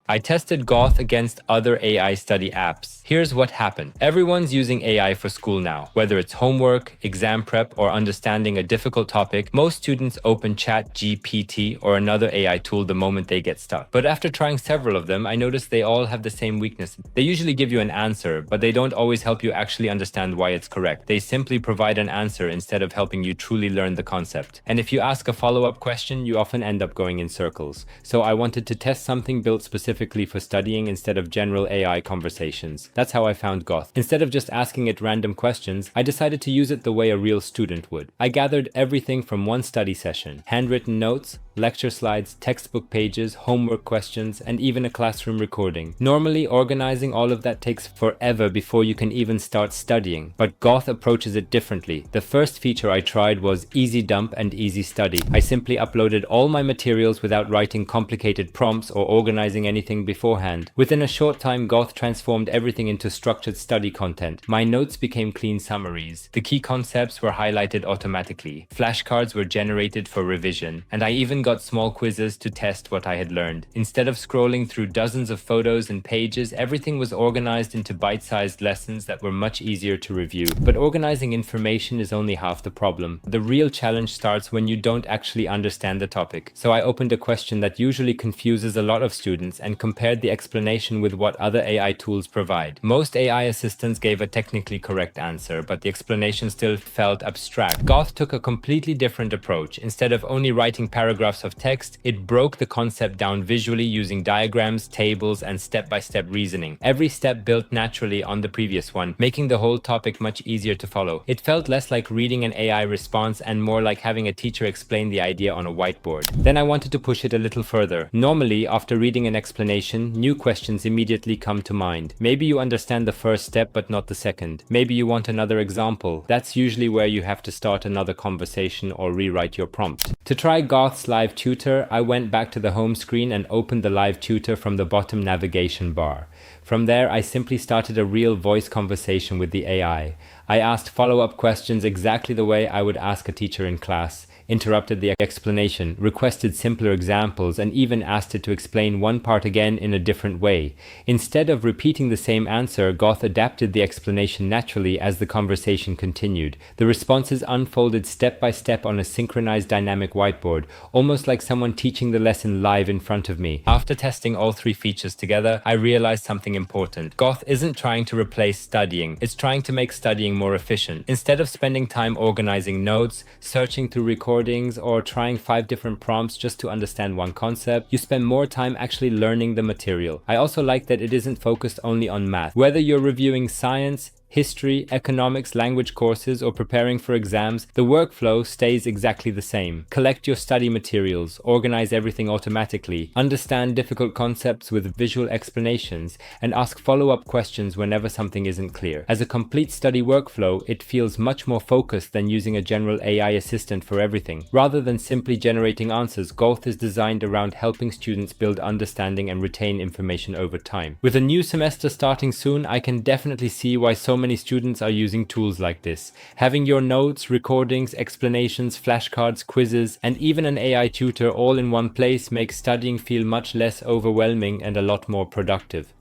I tested Gauth against other AI study apps. Here's what happened. Everyone's using AI for school now. Whether it's homework, exam prep, or understanding a difficult topic, most students open ChatGPT or another AI tool the moment they get stuck. But after trying several of them, I noticed they all have the same weakness. They usually give you an answer, but they don't always help you actually understand why it's correct. They simply provide an answer instead of helping you truly learn the concept. And if you ask a follow-up question, you often end up going in circles. So I wanted to test something built specifically for studying instead of general AI conversations. That's how I found Gauth. Instead of just asking it random questions, I decided to use it the way a real student would. I gathered everything from one study session: handwritten notes, lecture slides, textbook pages, homework questions, and even a classroom recording. Normally, organizing all of that takes forever before you can even start studying, but Gauth approaches it differently. The first feature I tried was Easy Dump and Easy Study. I simply uploaded all my materials without writing complicated prompts or organizing anything beforehand. Within a short time, Gauth transformed everything into structured study content. My notes became clean summaries. The key concepts were highlighted automatically. Flashcards were generated for revision, and I even got small quizzes to test what I had learned. Instead of scrolling through dozens of photos and pages, everything was organized into bite-sized lessons that were much easier to review. But organizing information is only half the problem. The real challenge starts when you don't actually understand the topic. So I opened a question that usually confuses a lot of students and compared the explanation with what other AI tools provide. Most AI assistants gave a technically correct answer, but the explanation still felt abstract. Gauth took a completely different approach. Instead of only writing paragraphs of text, it broke the concept down visually using diagrams, tables, and step-by-step reasoning. Every step built naturally on the previous one, making the whole topic much easier to follow. It felt less like reading an AI response and more like having a teacher explain the idea on a whiteboard. Then I wanted to push it a little further. Normally, after reading an explanation, new questions immediately come to mind. Maybe you understand the first step but not the second. Maybe you want another example. That's usually where you have to start another conversation or rewrite your prompt. To try Gauth's Live Tutor, I went back to the home screen and opened the Live Tutor from the bottom navigation bar. From there, I simply started a real voice conversation with the AI. I asked follow-up questions exactly the way I would ask a teacher in class, interrupted the explanation, requested simpler examples, and even asked it to explain one part again in a different way. Instead of repeating the same answer, Gauth adapted the explanation naturally as the conversation continued. The responses unfolded step by step on a synchronized dynamic whiteboard, almost like someone teaching the lesson live in front of me. After testing all three features together, I realized something important. Gauth isn't trying to replace studying, it's trying to make studying more efficient. Instead of spending time organizing notes, searching through recordings, or trying 5 different prompts just to understand one concept, you spend more time actually learning the material. I also like that it isn't focused only on math. Whether you're reviewing science, history, economics, language courses, or preparing for exams, the workflow stays exactly the same. Collect your study materials, organize everything automatically, understand difficult concepts with visual explanations, and ask follow-up questions whenever something isn't clear. As a complete study workflow, it feels much more focused than using a general AI assistant for everything. Rather than simply generating answers, Gauth is designed around helping students build understanding and retain information over time. With a new semester starting soon, I can definitely see why so many students are using tools like this. Having your notes, recordings, explanations, flashcards, quizzes, and even an AI tutor all in one place makes studying feel much less overwhelming and a lot more productive.